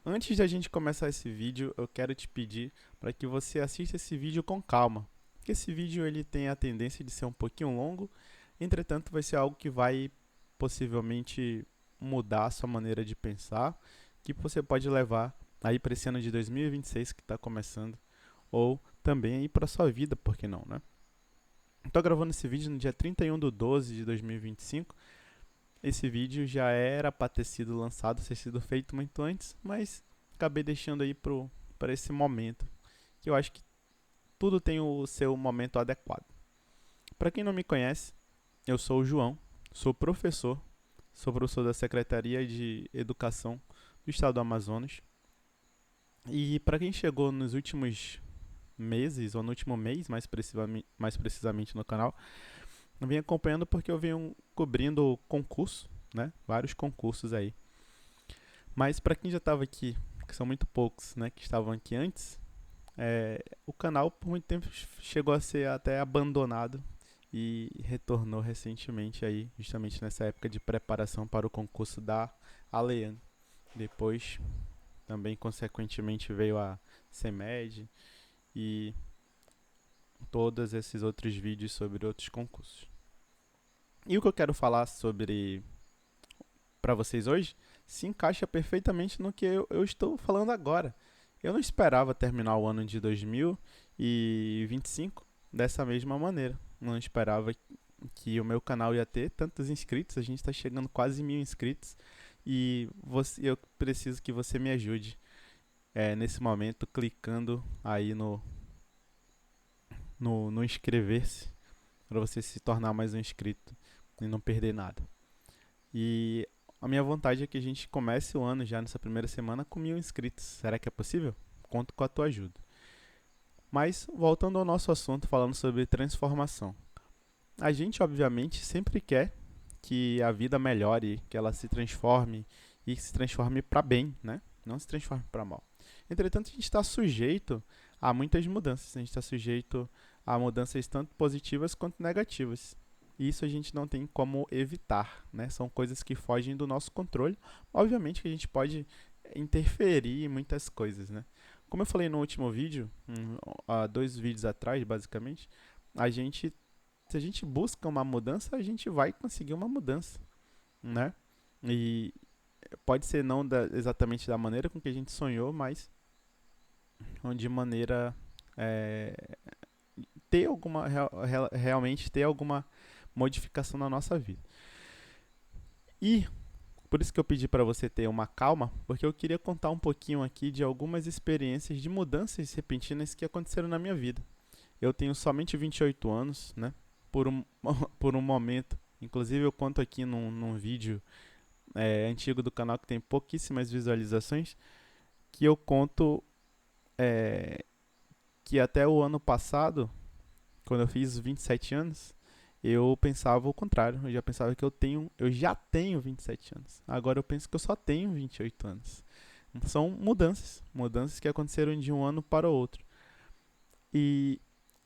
Antes da gente começar esse vídeo, eu quero te pedir para que você assista esse vídeo com calma. Porque esse vídeo ele tem a tendência de ser um pouquinho longo, entretanto vai ser algo que vai possivelmente mudar a sua maneira de pensar, que você pode levar aí para esse ano de 2026 que está começando, ou também aí para a sua vida, por que não, né? Estou gravando esse vídeo no dia 31 de 12 de 2025. Esse vídeo já era para ter sido lançado, ter sido feito muito antes, mas acabei deixando aí para esse momento, que eu acho que tudo tem o seu momento adequado. Para quem não me conhece, eu sou o João, sou professor da Secretaria de Educação do Estado do Amazonas. E para quem chegou nos últimos meses, ou no último mês mais precisamente no canal, eu vim acompanhando porque eu venho cobrindo concurso, né? Vários concursos aí. Mas para quem já estava aqui, que são muito poucos, né, que estavam aqui antes, o canal por muito tempo chegou a ser até abandonado e retornou recentemente aí, justamente nessa época de preparação para o concurso da Alean. Depois, também consequentemente veio a CEMED e todos esses outros vídeos sobre outros concursos. E o que eu quero falar sobre para vocês hoje se encaixa perfeitamente no que eu estou falando agora. Eu não esperava terminar o ano de 2025 dessa mesma maneira. Não esperava que o meu canal ia ter tantos inscritos. A gente está chegando quase 1.000 inscritos. E eu preciso que você me ajude nesse momento, clicando aí no inscrever-se, para você se tornar mais um inscrito e não perder nada. E a minha vontade é que a gente comece o ano já nessa primeira semana com 1.000 inscritos. Será que é possível? Conto com a tua ajuda. Mas, voltando ao nosso assunto, falando sobre transformação. A gente, obviamente, sempre quer que a vida melhore, que ela se transforme e que se transforme para bem, né? Não se transforme para mal. Entretanto, a gente está sujeito a muitas mudanças. A gente está sujeito a mudanças tanto positivas quanto negativas. E isso a gente não tem como evitar, né? São coisas que fogem do nosso controle. Obviamente que a gente pode interferir em muitas coisas, né? Como eu falei no último vídeo, há 2 vídeos atrás, basicamente, a gente, se a gente busca uma mudança, a gente vai conseguir uma mudança, né? E pode ser não exatamente da maneira com que a gente sonhou, mas de maneira é, ter alguma realmente ter alguma modificação na nossa vida. E por isso que eu pedi para você ter uma calma, porque eu queria contar um pouquinho aqui de algumas experiências de mudanças repentinas que aconteceram na minha vida. Eu tenho somente 28 anos, né? Por um, por um momento. Inclusive eu conto aqui num vídeo antigo do canal que tem pouquíssimas visualizações, que eu conto é, que até o ano passado, quando eu fiz 27 anos, eu pensava o contrário. Eu já pensava que eu já tenho 27 anos. Agora eu penso que eu só tenho 28 anos. São mudanças que aconteceram de um ano para o outro. E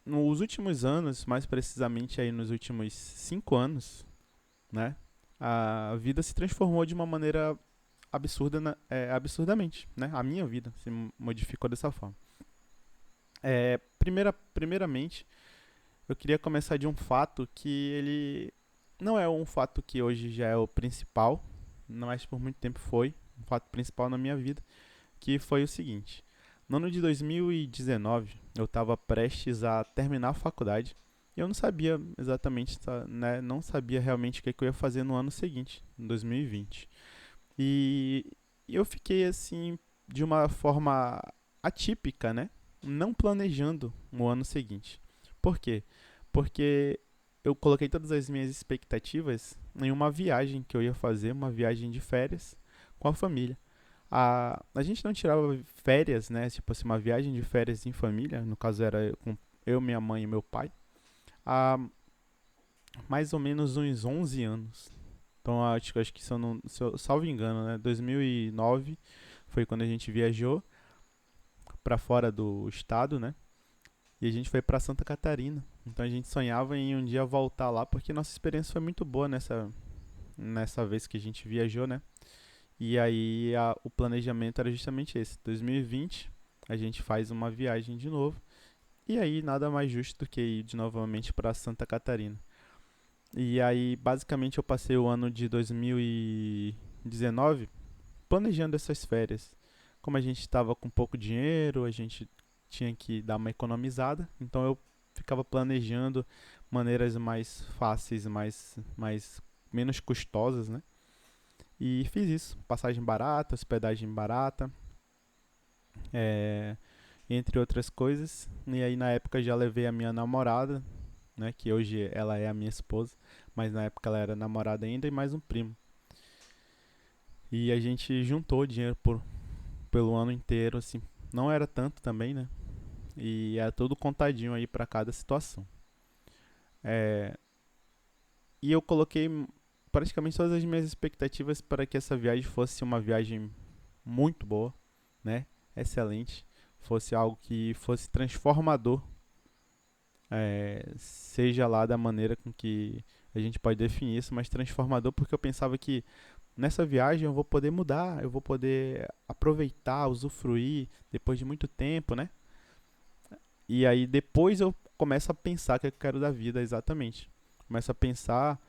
nos últimos anos, mais precisamente aí nos últimos 5 anos, né, a vida se transformou de uma maneira absurdamente, né? A minha vida se modificou dessa forma. Primeiramente, eu queria começar de um fato que ele não é um fato que hoje já é o principal, mas por muito tempo foi um fato principal na minha vida, que foi o seguinte. No ano de 2019, eu estava prestes a terminar a faculdade e eu não sabia exatamente, né, não sabia realmente o que eu ia fazer no ano seguinte, em 2020. E eu fiquei assim, de uma forma atípica, né? Não planejando o ano seguinte. Por quê? Porque eu coloquei todas as minhas expectativas em uma viagem que eu ia fazer, uma viagem de férias com a família. A gente não tirava férias, né? Tipo assim, uma viagem de férias em família, no caso era com eu, minha mãe e meu pai, há mais ou menos uns 11 anos. Então acho que se eu salvo engano, né, 2009 foi quando a gente viajou para fora do estado, né? E a gente foi para Santa Catarina. Então a gente sonhava em um dia voltar lá porque nossa experiência foi muito boa nessa vez que a gente viajou, né? E aí o planejamento era justamente esse. 2020 a gente faz uma viagem de novo. E aí nada mais justo do que ir de novamente para Santa Catarina. E aí basicamente eu passei o ano de 2019 planejando essas férias. Como a gente estava com pouco dinheiro, a gente tinha que dar uma economizada, então eu ficava planejando maneiras mais fáceis, mais menos custosas, né? E fiz isso, passagem barata, hospedagem barata, é, entre outras coisas. E aí na época já levei a minha namorada, né? Que hoje ela é a minha esposa, mas na época ela era namorada ainda e mais um primo. E a gente juntou dinheiro pelo ano inteiro, assim. Não era tanto também, né? E era tudo contadinho aí para cada situação. É, e eu coloquei praticamente todas as minhas expectativas para que essa viagem fosse uma viagem muito boa, né? Excelente. Fosse algo que fosse transformador, seja lá da maneira com que a gente pode definir isso, mas transformador porque eu pensava que nessa viagem eu vou poder mudar, eu vou poder aproveitar, usufruir depois de muito tempo, né? E aí depois eu começo a pensar o que eu quero da vida exatamente. Começo a pensar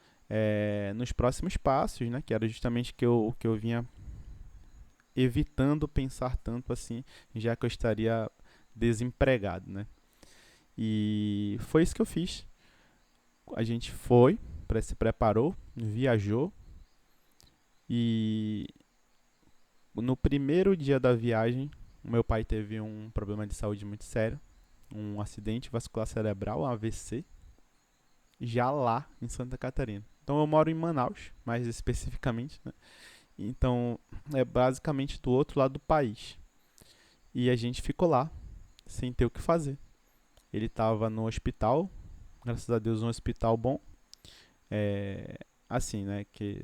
nos próximos passos, né? Que era justamente que eu vinha evitando pensar tanto assim, já que eu estaria desempregado, né? E foi isso que eu fiz. A gente foi, se preparou, viajou e no primeiro dia da viagem, o meu pai teve um problema de saúde muito sério, um acidente vascular cerebral, um AVC, já lá em Santa Catarina. Então eu moro em Manaus, mais especificamente, né? Então é basicamente do outro lado do país. E a gente ficou lá, sem ter o que fazer. Ele estava no hospital, graças a Deus um hospital bom. É, assim, né, que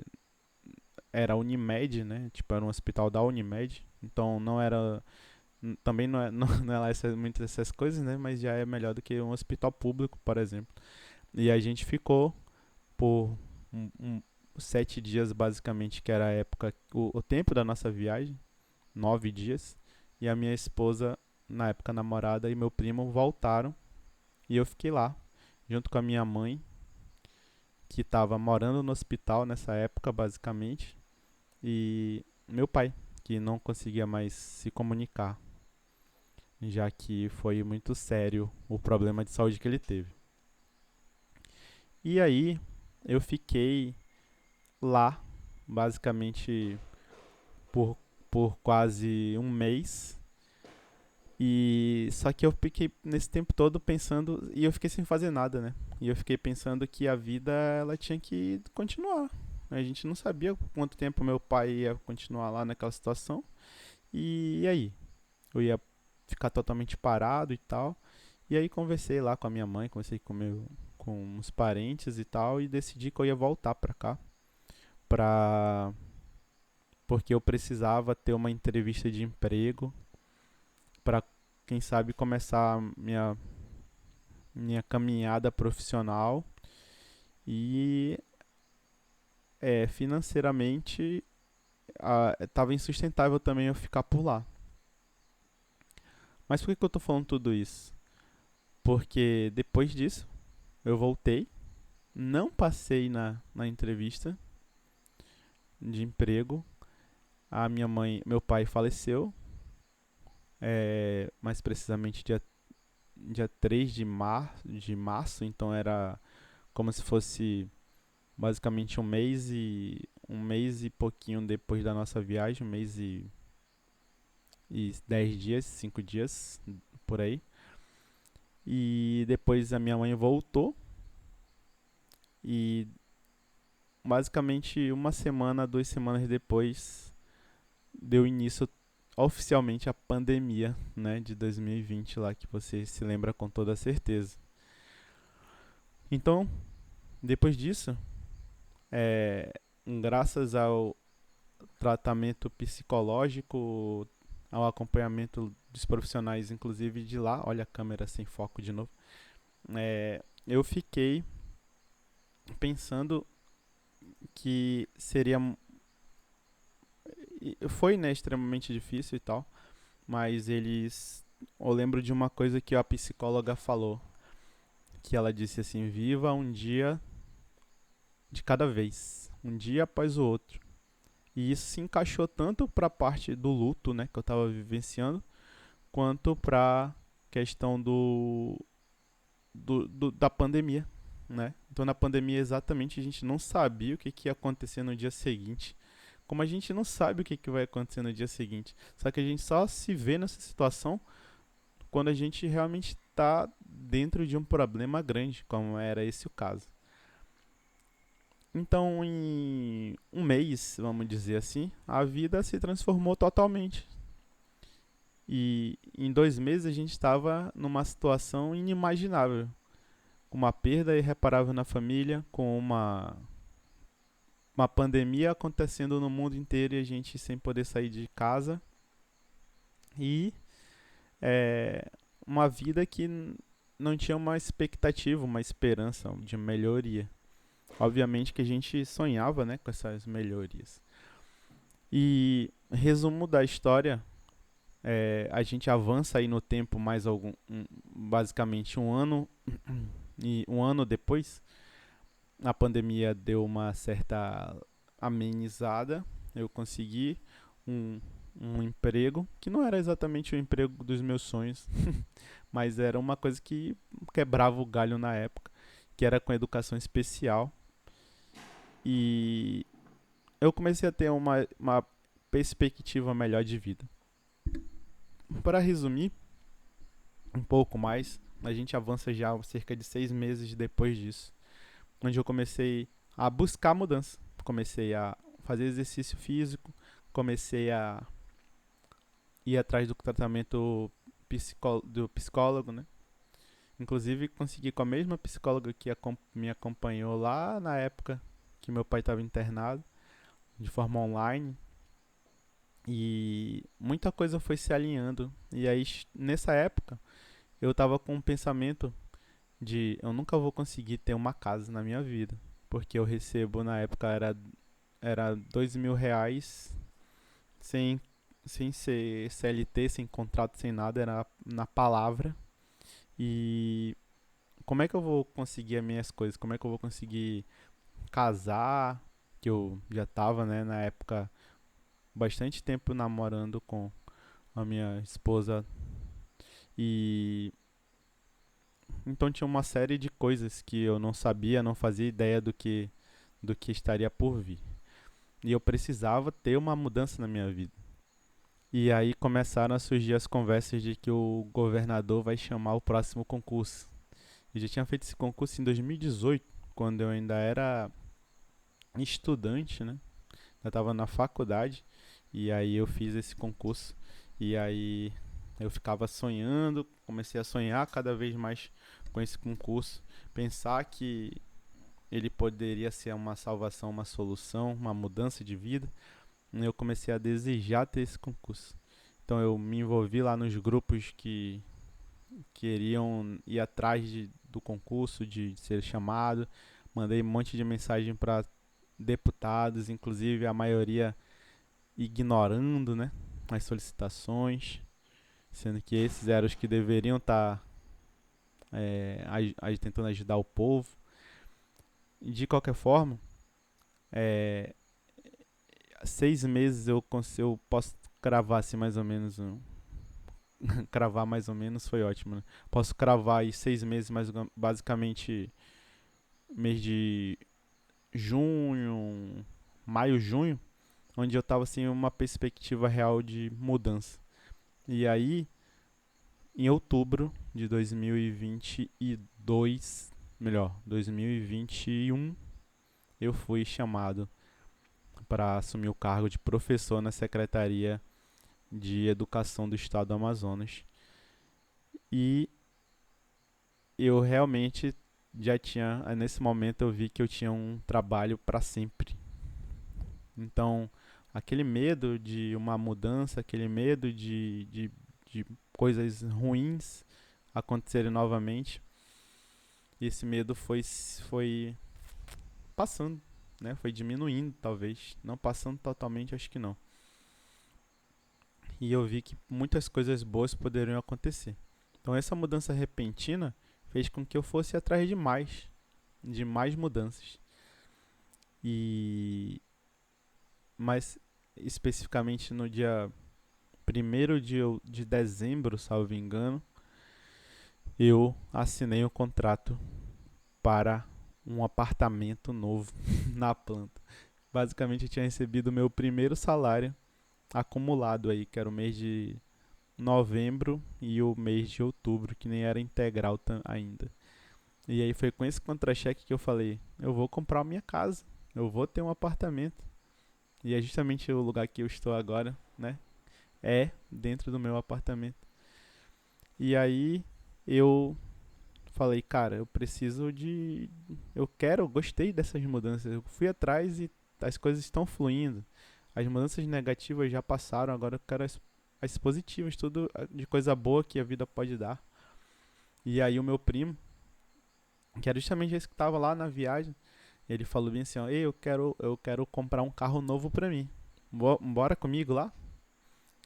era Unimed, né? Tipo, era um hospital da Unimed. Então não era. Também não é, não é lá muitas essas coisas, né? Mas já é melhor do que um hospital público, por exemplo. E a gente ficou por 7 dias, basicamente, que era a época, o tempo da nossa viagem, 9 dias. E a minha esposa, na época namorada, e meu primo voltaram. E eu fiquei lá, junto com a minha mãe, que estava morando no hospital nessa época, basicamente. E meu pai, que não conseguia mais se comunicar, já que foi muito sério o problema de saúde que ele teve. E aí eu fiquei lá, basicamente por, por quase um mês. E só que eu fiquei nesse tempo todo pensando e eu fiquei sem fazer nada, né? E eu fiquei pensando que a vida ela tinha que continuar. A gente não sabia quanto tempo meu pai ia continuar lá naquela situação. E aí? Eu ia ficar totalmente parado e tal. E aí conversei lá com a minha mãe, conversei com os parentes e tal e decidi que eu ia voltar pra cá, pra porque eu precisava ter uma entrevista de emprego para quem sabe começar minha caminhada profissional e financeiramente estava insustentável também eu ficar por lá. Mas por que eu tô falando tudo isso? Porque depois disso eu voltei, não passei na entrevista de emprego, meu pai faleceu, mais precisamente dia 3 de março, então era como se fosse basicamente um mês e pouquinho depois da nossa viagem, um mês e 10 dias, 5 dias por aí. E depois a minha mãe voltou e basicamente uma semana, 2 semanas depois deu início oficialmente a pandemia, né, de 2020 lá que você se lembra com toda certeza. Então, depois disso, é, graças ao tratamento psicológico, ao acompanhamento dos profissionais, inclusive de lá, olha a câmera sem foco de novo, eu fiquei pensando que seria foi, né, extremamente difícil e tal, mas eu lembro de uma coisa que a psicóloga falou, que ela disse assim: viva um dia de cada vez, um dia após o outro. E isso se encaixou tanto para a parte do luto, né, que eu estava vivenciando, quanto para questão da pandemia, né? Então na pandemia exatamente a gente não sabia o que ia acontecer no dia seguinte. Como a gente não sabe o que vai acontecer no dia seguinte. Só que a gente só se vê nessa situação quando a gente realmente está dentro de um problema grande, como era esse o caso. Então, em um mês, vamos dizer assim, a vida se transformou totalmente. E em 2 meses a gente estava numa situação inimaginável, com uma perda irreparável na família, com uma pandemia acontecendo no mundo inteiro e a gente sem poder sair de casa. E é, uma vida que não tinha uma expectativa, uma esperança de melhoria. Obviamente que a gente sonhava, né, com essas melhorias. E resumo da história, a gente avança aí no tempo basicamente um ano e um ano depois, a pandemia deu uma certa amenizada. Eu consegui um, um emprego que não era exatamente o emprego dos meus sonhos, mas era uma coisa que quebrava o galho na época, que era com educação especial. E eu comecei a ter uma perspectiva melhor de vida. Para resumir um pouco mais, a gente avança já cerca de 6 meses depois disso, onde eu comecei a buscar mudança. Comecei a fazer exercício físico, comecei a ir atrás do tratamento do psicólogo, né? Inclusive consegui com a mesma psicóloga que me acompanhou lá na época que meu pai estava internado, de forma online. E muita coisa foi se alinhando. E aí, nessa época, eu tava com um pensamento de eu nunca vou conseguir ter uma casa na minha vida. Porque eu recebo, na época, era R$ 2.000 sem, sem ser CLT, sem contrato, sem nada, era na palavra. E como é que eu vou conseguir as minhas coisas? Como é que eu vou conseguir casar? Que eu já tava, né, na época, bastante tempo namorando com a minha esposa. E então tinha uma série de coisas que eu não sabia, não fazia ideia do que estaria por vir. E eu precisava ter uma mudança na minha vida. E aí começaram a surgir as conversas de que o governador vai chamar o próximo concurso. Eu já tinha feito esse concurso em 2018, quando eu ainda era estudante, né? Eu estava na faculdade e aí eu fiz esse concurso. E aí eu ficava sonhando, comecei a sonhar cada vez mais com esse concurso, pensar que ele poderia ser uma salvação, uma solução, uma mudança de vida. E eu comecei a desejar ter esse concurso. Então eu me envolvi lá nos grupos que queriam ir atrás do concurso, de ser chamado. Mandei um monte de mensagem para deputados, inclusive a maioria ignorando, né, as solicitações, sendo que esses eram os que deveriam estar tentando ajudar o povo. De qualquer forma, é, 6 meses eu posso cravar assim mais ou menos. Cravar mais ou menos foi ótimo, né? Posso cravar aí 6 meses, mais basicamente mês de junho, maio, junho, onde eu tava assim uma perspectiva real de mudança. E aí, em outubro de 2022, melhor, 2021, eu fui chamado para assumir o cargo de professor na Secretaria de Educação do Estado do Amazonas. E eu realmente já tinha, nesse momento eu vi que eu tinha um trabalho para sempre. Então, aquele medo de uma mudança, aquele medo de coisas ruins acontecerem novamente, esse medo foi passando, né? Foi diminuindo, talvez. Não passando totalmente, acho que não. e eu vi que muitas coisas boas poderiam acontecer. Então essa mudança repentina fez com que eu fosse atrás de mais mudanças. E mais especificamente no dia 1º de dezembro, salvo engano, eu assinei um contrato para um apartamento novo na planta. Basicamente eu tinha recebido o meu primeiro salário acumulado aí, que era o mês de novembro e o mês de outubro, que nem era integral ainda. E aí foi com esse contra-cheque que eu falei, eu vou comprar a minha casa, eu vou ter um apartamento. E é justamente o lugar que eu estou agora, né? É dentro do meu apartamento. E aí eu falei, cara, eu gostei dessas mudanças. Eu fui atrás e as coisas estão fluindo. As mudanças negativas já passaram, agora eu quero as positivas, tudo de coisa boa que a vida pode dar. E aí o meu primo, que era justamente esse que estava lá na viagem, ele falou bem assim, ó, ei, eu quero comprar um carro novo pra mim. Bora comigo lá?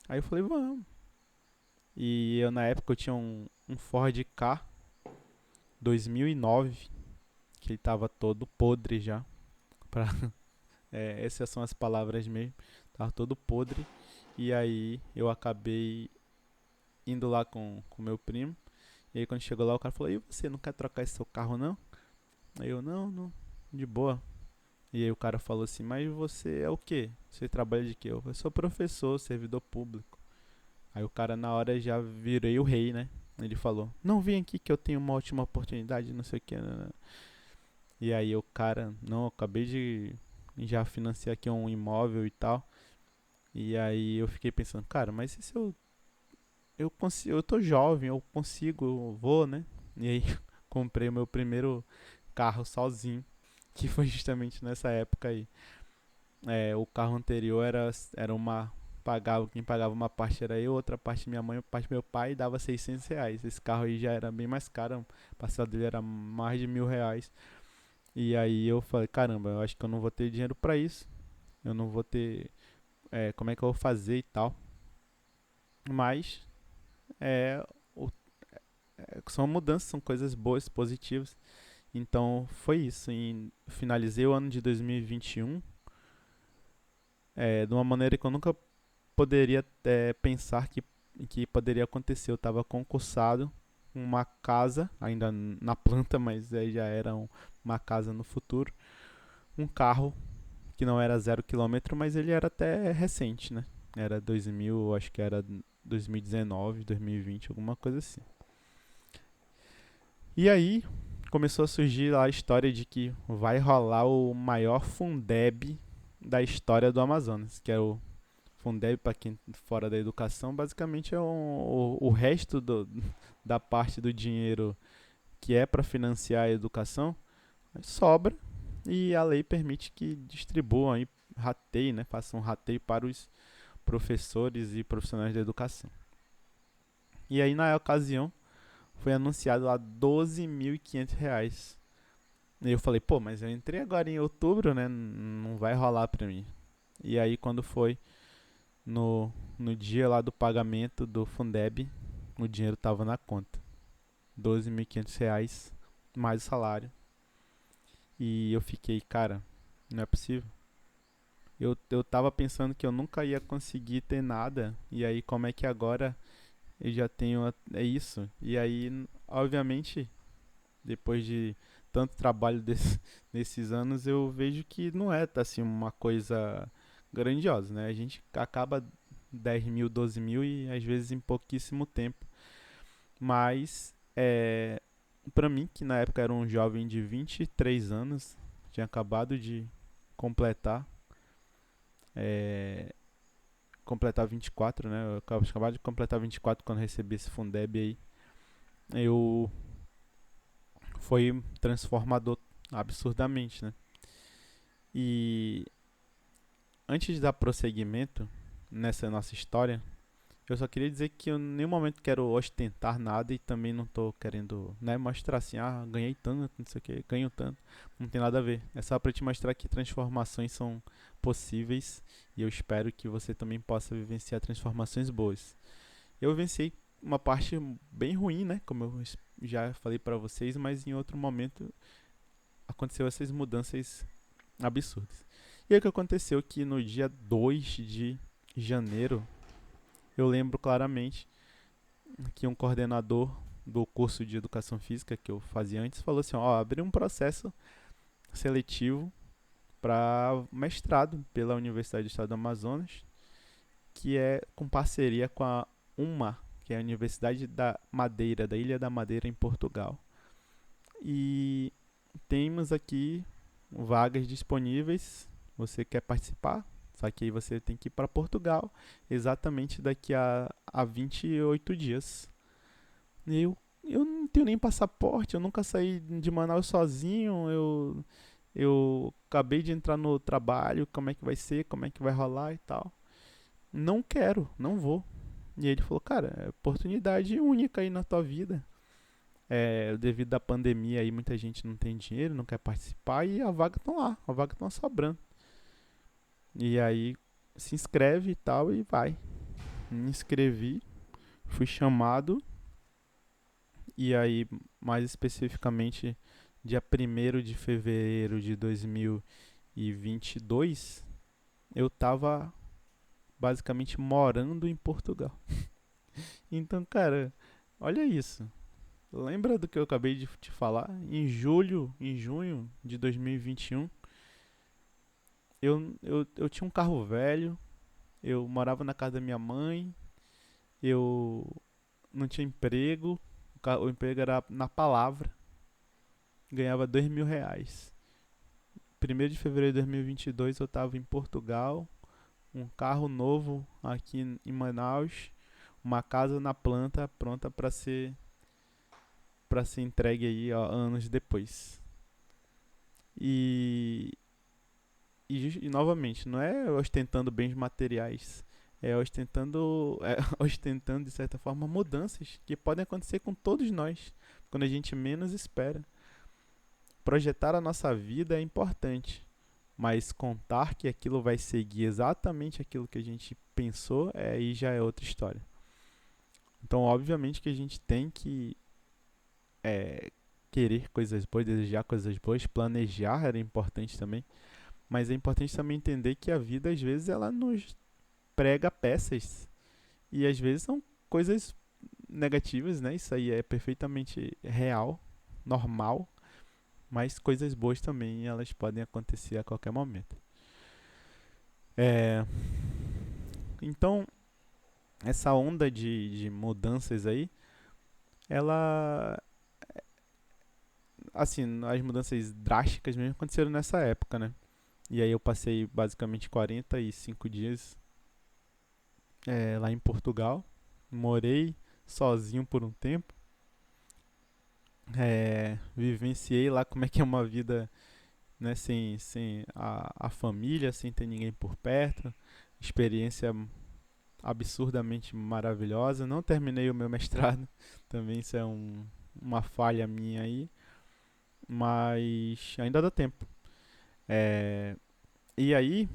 Aí eu falei, vamos. E eu na época eu tinha um Ford Ka 2009, que ele tava todo podre já. Pra, essas são as palavras mesmo. Tava todo podre. E aí eu acabei indo lá com meu primo. E aí quando chegou lá o cara falou, e você não quer trocar esse seu carro não? Aí eu, não, de boa. E aí o cara falou assim, mas você é o quê? Você trabalha de quê? Eu sou professor, servidor público. Aí o cara na hora já virei o rei, né? Ele falou, não vem aqui que eu tenho uma ótima oportunidade, não sei o que. E aí o cara, não, eu acabei de já financiar aqui um imóvel e tal. E aí eu fiquei pensando, cara, mas e se eu consigo, eu tô jovem, eu consigo, eu vou, né? E aí comprei o meu primeiro carro sozinho, que foi justamente nessa época aí. O carro anterior era uma quem pagava uma parte era eu, outra parte minha mãe, outra parte meu pai, e dava R$ 600. Esse carro aí já era bem mais caro, a parcela dele era mais de R$ 1.000. E aí eu falei, caramba, eu acho que eu não vou ter dinheiro pra isso, eu não vou ter, como é que eu vou fazer e tal. Mas é, o- são mudanças, são coisas boas, positivas. Então foi isso. Finalizei o ano de 2021 de uma maneira que eu nunca poderia pensar que poderia acontecer. Eu estava concursado, uma casa, ainda na planta, mas aí já era uma casa no futuro. Um carro que não era 0 km, mas ele era até recente, né? Era 2000, acho que era 2019, 2020, alguma coisa assim. E aí começou a surgir lá a história de que vai rolar o maior Fundeb da história do Amazonas, que é o Fundeb, para quem fora da educação, basicamente é o resto da parte do dinheiro que é para financiar a educação, sobra e a lei permite que distribuam aí, rateio, né, façam um rateio para os professores e profissionais da educação. E aí na ocasião foi anunciado lá R$ 12.500. E eu falei, pô, mas eu entrei agora em outubro, né? Não vai rolar pra mim. E aí quando foi no dia lá do pagamento do Fundeb, o dinheiro tava na conta. R$ 12.500 mais o salário. E eu fiquei, cara, não é possível. Eu tava pensando que eu nunca ia conseguir ter nada. E aí como é que agora eu já tenho é isso? E aí, obviamente, depois de tanto trabalho nesses anos, eu vejo que não é assim uma coisa grandiosa, né? A gente acaba 10 mil, 12 mil e às vezes em pouquíssimo tempo. Mas, pra mim, que na época era um jovem de 23 anos, tinha acabado de completar, é, completar 24, né? Eu acabado de completar 24 quando recebi esse Fundeb aí. Eu foi transformador absurdamente, né? E antes de dar prosseguimento nessa nossa história, Eu só queria dizer que eu em nenhum momento quero ostentar nada e também não tô querendo, né, mostrar assim, ganhei tanto, não sei o que, ganho tanto. Não tem nada a ver. É só pra te mostrar que transformações são possíveis e eu espero que você também possa vivenciar transformações boas. Eu vivenciei uma parte bem ruim, né, como eu já falei pra vocês, mas em outro momento aconteceu essas mudanças absurdas. E aí o que aconteceu é que no dia 2 de janeiro, eu lembro claramente que um coordenador do curso de educação física que eu fazia antes falou assim, abriu um processo seletivo para mestrado pela Universidade do Estado do Amazonas, que é com parceria com a UMA, que é a Universidade da Madeira, da Ilha da Madeira em Portugal. E temos aqui vagas disponíveis. Você quer participar? Só que aí você tem que ir para Portugal exatamente daqui a 28 dias. E eu não tenho nem passaporte, eu nunca saí de Manaus sozinho, eu acabei de entrar no trabalho, como é que vai ser, como é que vai rolar e tal. Não quero, não vou. E ele falou, cara, é oportunidade única aí na tua vida. Devido à pandemia aí, muita gente não tem dinheiro, não quer participar e a vaga tá lá, a vaga tá sobrando. E aí se inscreve e tal e vai. Me inscrevi, fui chamado e aí mais especificamente dia 1º de fevereiro de 2022, eu tava basicamente morando em Portugal. Então, cara, olha isso. Lembra do que eu acabei de te falar? Em junho de 2021, eu tinha um carro velho, eu morava na casa da minha mãe, eu não tinha emprego, o emprego era na palavra, ganhava R$ 2.000. 1º de fevereiro de 2022 eu estava em Portugal, um carro novo aqui em Manaus, uma casa na planta pronta para ser entregue aí anos depois. E, e novamente, não é ostentando bens materiais, é ostentando de certa forma mudanças que podem acontecer com todos nós quando a gente menos espera. Projetar a nossa vida é importante, mas contar que aquilo vai seguir exatamente aquilo que a gente pensou, aí já é outra história. Então, obviamente que a gente tem que é, querer coisas boas, desejar coisas boas, planejar era importante também, mas é importante também entender que a vida, às vezes, ela nos prega peças e às vezes são coisas negativas, né? Isso aí é perfeitamente real, normal, mas coisas boas também elas podem acontecer a qualquer momento. É, então, essa onda de mudanças aí, ela, assim, as mudanças drásticas mesmo aconteceram nessa época, né? E aí eu passei basicamente 45 dias lá em Portugal, morei sozinho por um tempo, vivenciei lá como é que é uma vida, né, sem a família, sem ter ninguém por perto, experiência absurdamente maravilhosa. Não terminei o meu mestrado, também isso é uma falha minha aí, mas ainda dá tempo. É, e aí,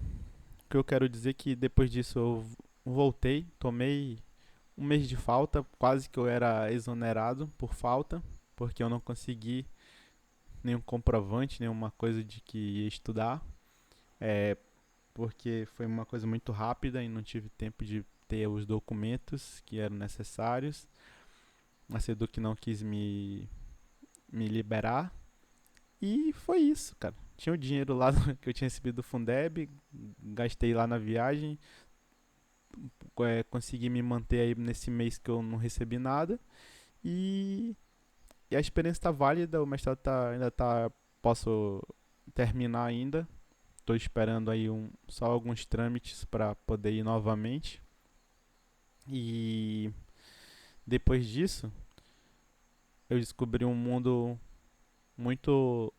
o que eu quero dizer é que depois disso eu voltei, tomei um mês de falta, quase que eu era exonerado por falta, porque eu não consegui nenhum comprovante, nenhuma coisa de que ia estudar, é, porque foi uma coisa muito rápida e não tive tempo de ter os documentos que eram necessários. A Seduc não quis me liberar e foi isso, cara. Tinha o dinheiro lá que eu tinha recebido do Fundeb, gastei lá na viagem, consegui me manter aí nesse mês que eu não recebi nada e, e a experiência está válida, o mestrado ainda tá, posso terminar ainda. Estou esperando aí só alguns trâmites para poder ir novamente. E depois disso, eu descobri um mundo muito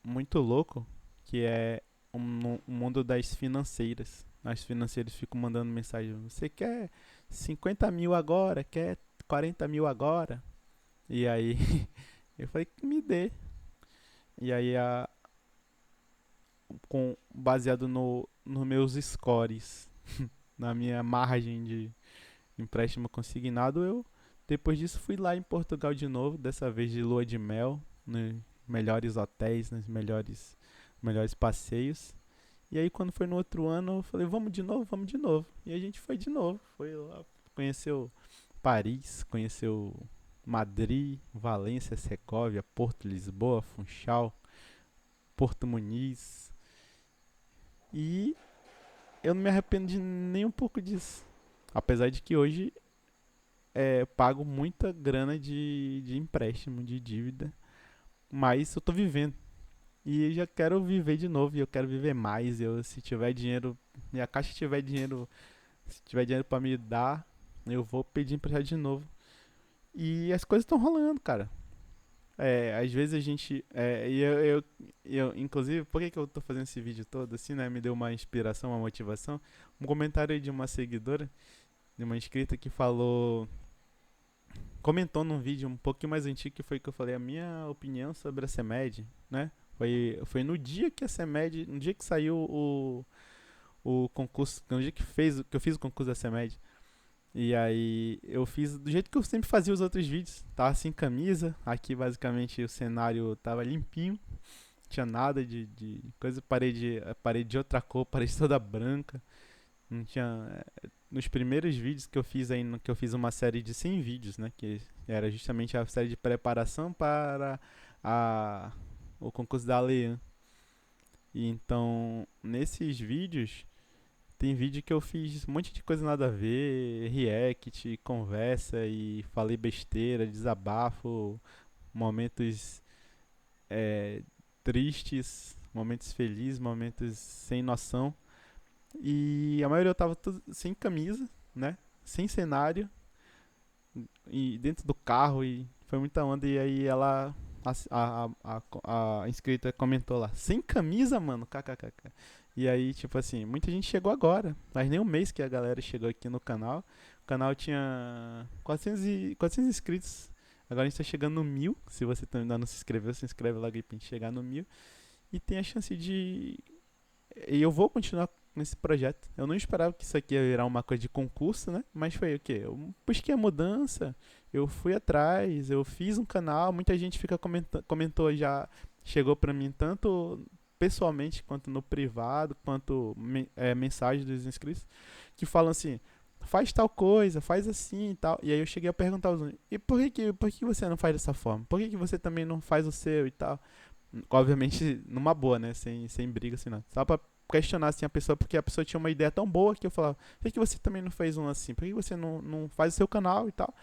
muito louco, que é um mundo das financeiras. as financeiras ficam mandando mensagem: você quer 50 mil agora? Quer 40 mil agora? E aí eu falei: me dê. E aí, baseado nos meus scores, na minha margem de empréstimo consignado, eu depois disso fui lá em Portugal de novo, dessa vez de lua de mel, nos melhores hotéis, nos melhores passeios. E aí quando foi no outro ano, eu falei: vamos de novo, vamos de novo. E a gente foi de novo, foi lá, conheceu Paris, conheceu Madrid, Valência, Secóvia, Porto, Lisboa, Funchal, Porto Muniz. E eu não me arrependo de nem um pouco disso. Apesar de que hoje pago muita grana de empréstimo, de dívida. Mas eu tô vivendo. E eu já quero viver de novo. E eu quero viver mais. Se tiver dinheiro, minha caixa tiver dinheiro, se tiver dinheiro pra me dar, eu vou pedir emprestado de novo. E as coisas estão rolando, cara. Às vezes a gente. Inclusive, por que eu tô fazendo esse vídeo todo assim, né? Me deu uma inspiração, uma motivação. Um comentário aí de uma seguidora, de uma inscrita que falou. Comentou num vídeo um pouquinho mais antigo que foi que eu falei a minha opinião sobre a CEMED, né? Foi no dia que a CEMED. No dia que saiu o concurso. No dia que eu fiz o concurso da CEMED. E aí eu fiz do jeito que eu sempre fazia os outros vídeos. Tava sem camisa. Aqui basicamente o cenário tava limpinho. Não tinha nada de coisa. Parede de outra cor, parede toda branca. Não tinha. Nos primeiros vídeos que eu fiz aí, que eu fiz uma série de 100 vídeos, né? Que era justamente a série de preparação para a, o concurso da Alean. E então, nesses vídeos, tem vídeo que eu fiz um monte de coisa nada a ver, react, conversa e falei besteira, desabafo, momentos é, tristes, momentos felizes, momentos sem noção. E a maioria eu tava tudo sem camisa, né? Sem cenário e dentro do carro e foi muita onda. E aí ela, a inscrita comentou lá: sem camisa, mano, kkkk. E aí, tipo assim, muita gente chegou agora, mas nem um mês que a galera chegou aqui no canal. O canal tinha 400 inscritos. Agora a gente tá chegando no 1000. Se você ainda não se inscreveu, se inscreve lá pra gente chegar no 1000. E tem a chance de. E eu vou continuar nesse projeto. Eu não esperava que isso aqui ia virar uma coisa de concurso, né? Mas foi o quê? Eu busquei a mudança, eu fui atrás, eu fiz um canal, muita gente comentou já, chegou pra mim tanto pessoalmente quanto no privado, quanto mensagens dos inscritos, que falam assim: faz tal coisa, faz assim e tal. E aí eu cheguei a perguntar aos alunos: e por que você não faz dessa forma? Por que você também não faz o seu e tal? Obviamente, numa boa, né? Sem briga, assim, não. Só pra questionar assim a pessoa, porque a pessoa tinha uma ideia tão boa que eu falava: por que você também não fez um assim? Por que você não faz o seu canal e tal?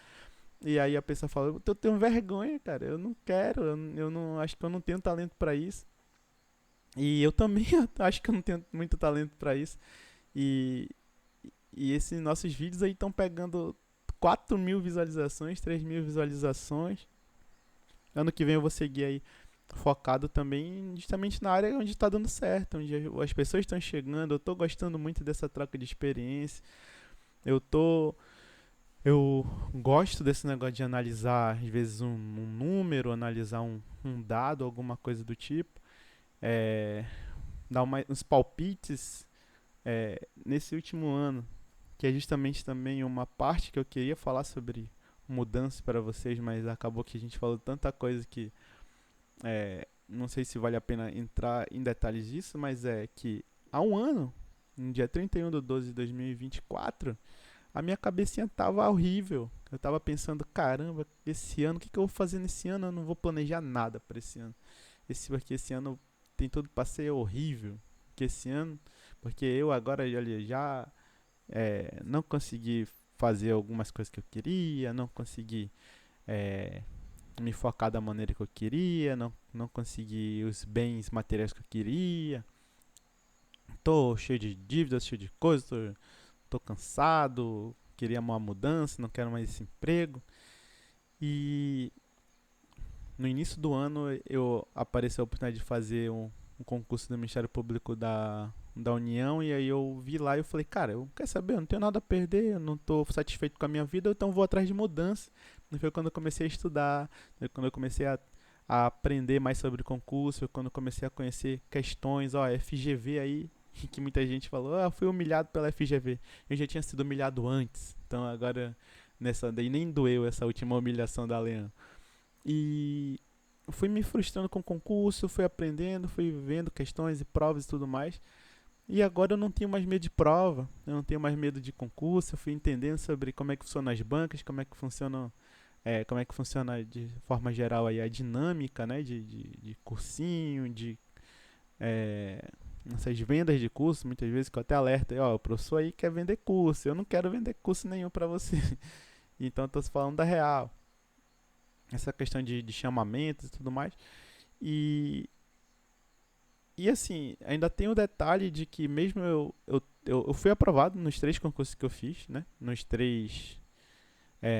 E aí a pessoa fala: eu tenho vergonha, cara, eu não quero, eu não acho que eu não tenho talento pra isso. E eu também acho que eu não tenho muito talento pra isso. E, e esses nossos vídeos aí estão pegando 4.000 visualizações, 3.000 visualizações. Ano que vem eu vou seguir aí focado também justamente na área onde está dando certo, onde as pessoas estão chegando. Eu estou gostando muito dessa troca de experiência. Eu gosto desse negócio de analisar às vezes um número, analisar um dado, alguma coisa do tipo, é, dar uns palpites nesse último ano, que é justamente também uma parte que eu queria falar sobre mudança para vocês, mas acabou que a gente falou tanta coisa que não sei se vale a pena entrar em detalhes disso, mas é que há um ano, no dia 31/12/2024, a minha cabecinha tava horrível. Eu tava pensando: caramba, esse ano, o que eu vou fazer nesse ano? Eu não vou planejar nada para esse ano. Porque esse ano tem tudo para ser horrível. Porque eu agora já não consegui fazer algumas coisas que eu queria, não consegui me focar da maneira que eu queria, não consegui os bens materiais que eu queria. Tô cheio de dívidas, cheio de coisas, tô cansado, queria uma mudança, não quero mais esse emprego. E no início do ano eu apareceu a oportunidade de fazer um concurso do Ministério Público da União, e aí eu vi lá e eu falei, cara, eu quero saber, eu não tenho nada a perder, eu não tô satisfeito com a minha vida, então vou atrás de mudança. E foi quando eu comecei a estudar, foi quando eu comecei a aprender mais sobre concurso, foi quando eu comecei a conhecer questões, ó, FGV aí, que muita gente falou, ah, eu fui humilhado pela FGV. Eu já tinha sido humilhado antes, então agora nessa daí nem doeu essa última humilhação da Leão. E fui me frustrando com o concurso, fui aprendendo, fui vendo questões e provas e tudo mais. E agora eu não tenho mais medo de prova, eu não tenho mais medo de concurso, eu fui entendendo sobre como é que funcionam as bancas, como é que funciona de forma geral aí a dinâmica, né, de cursinho, de é, essas vendas de curso, muitas vezes que eu até alerto, ó, o professor aí quer vender curso, eu não quero vender curso nenhum para você. Então eu tô falando da real. Essa questão de chamamentos e tudo mais. E, e assim, ainda tem o detalhe de que mesmo eu fui aprovado nos 3 concursos que eu fiz, né? Nos três.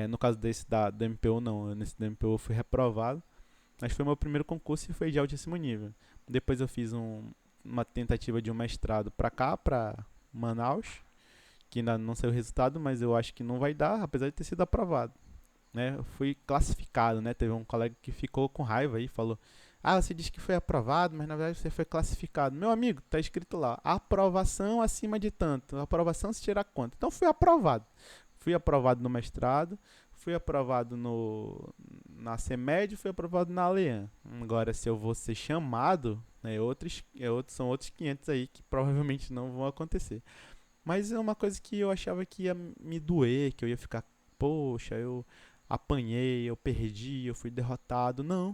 No caso desse da MPU, não. Nesse da MPU eu fui reprovado. Mas foi meu primeiro concurso e foi de altíssimo nível. Depois eu fiz uma tentativa de um mestrado pra cá, pra Manaus. Que ainda não saiu o resultado, mas eu acho que não vai dar, apesar de ter sido aprovado. Né? Eu fui classificado, né? Teve um colega que ficou com raiva aí, falou: "Ah, você disse que foi aprovado, mas na verdade você foi classificado". Meu amigo, tá escrito lá: aprovação acima de tanto. Aprovação se tirar conta. Então fui aprovado. Fui aprovado no mestrado, fui aprovado no na CEMED, fui aprovado na Alean. Agora se eu vou ser chamado, são outros 500 aí que provavelmente não vão acontecer. Mas é uma coisa que eu achava que ia me doer, que eu ia ficar, poxa, eu apanhei, eu perdi, eu fui derrotado. Não.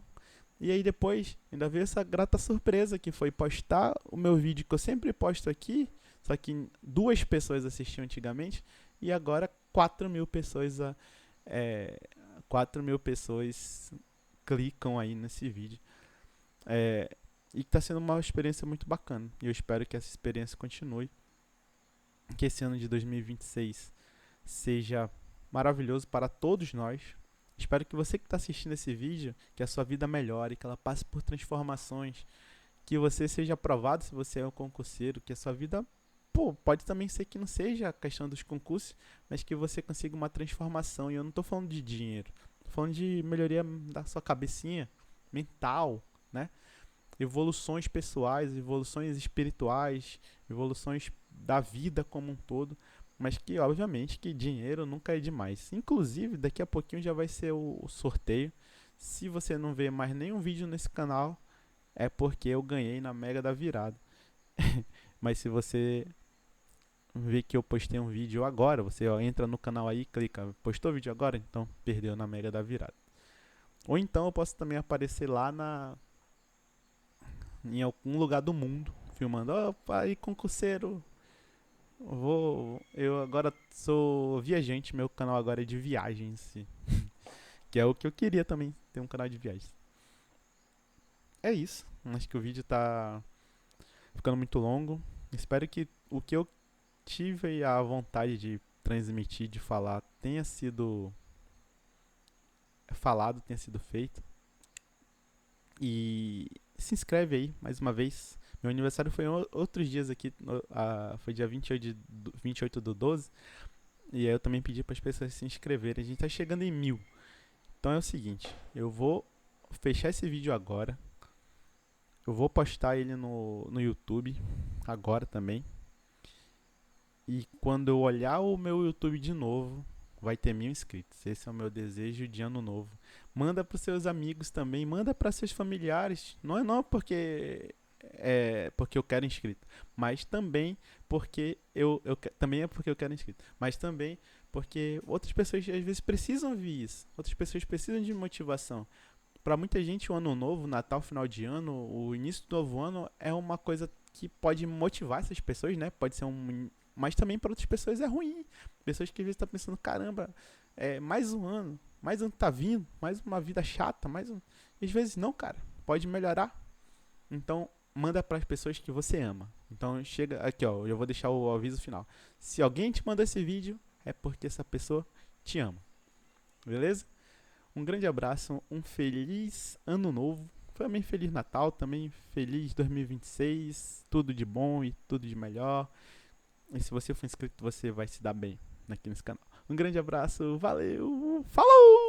E aí depois ainda veio essa grata surpresa que foi postar o meu vídeo que eu sempre posto aqui, só que 2 pessoas assistiam antigamente, e agora 4.000 pessoas, 4.000 pessoas clicam aí nesse vídeo. É, e está sendo uma experiência muito bacana. E eu espero que essa experiência continue. Que esse ano de 2026 seja maravilhoso para todos nós. Espero que você que está assistindo esse vídeo, que a sua vida melhore, que ela passe por transformações, que você seja aprovado se você é um concurseiro, que a sua vida, pode também ser que não seja a questão dos concursos, mas que você consiga uma transformação. E eu não estou falando de dinheiro, estou falando de melhoria da sua cabecinha, mental, né? Evoluções pessoais, evoluções espirituais, evoluções da vida como um todo, mas que obviamente que dinheiro nunca é demais. Inclusive, daqui a pouquinho já vai ser o sorteio. Se você não vê mais nenhum vídeo nesse canal, é porque eu ganhei na Mega da Virada. Mas se você vê que eu postei um vídeo agora, você entra no canal aí, clica, postou vídeo agora, então perdeu na Mega da Virada. Ou então eu posso também aparecer lá em algum lugar do mundo, filmando, opa, aí concurseiro, eu agora sou viajante, meu canal agora é de viagens, que é o que eu queria também, ter um canal de viagens. É isso, acho que o vídeo tá ficando muito longo, espero que o que eu tive a vontade de transmitir, de falar, tenha sido falado, tenha sido feito. E se inscreve aí, mais uma vez. Meu aniversário foi outros dias aqui, foi dia 28 do 12. E aí eu também pedi para as pessoas se inscreverem. A gente tá chegando em 1.000. Então é o seguinte, eu vou fechar esse vídeo agora. Eu vou postar ele no YouTube agora também. E quando eu olhar o meu YouTube de novo, vai ter 1.000 inscritos. Esse é o meu desejo de ano novo. Manda para os seus amigos também, manda para seus familiares. Não porque eu quero inscrito, mas também porque também é porque eu quero inscrito, mas também porque outras pessoas às vezes precisam ver isso. Outras pessoas precisam de motivação. Para muita gente, o ano novo, Natal, final de ano, o início do novo ano é uma coisa que pode motivar essas pessoas, né? Pode ser mas também para outras pessoas é ruim. Pessoas que às vezes estão pensando, caramba, mais um ano tá vindo, mais uma vida chata, mais um. E às vezes não, cara, pode melhorar. Então, manda para as pessoas que você ama. Então, chega aqui, ó, eu vou deixar o aviso final. Se alguém te mandou esse vídeo, é porque essa pessoa te ama. Beleza? Um grande abraço, um feliz ano novo. também Feliz Natal, também feliz 2026, tudo de bom e tudo de melhor. E se você for inscrito, você vai se dar bem aqui nesse canal. Um grande abraço, valeu, falou!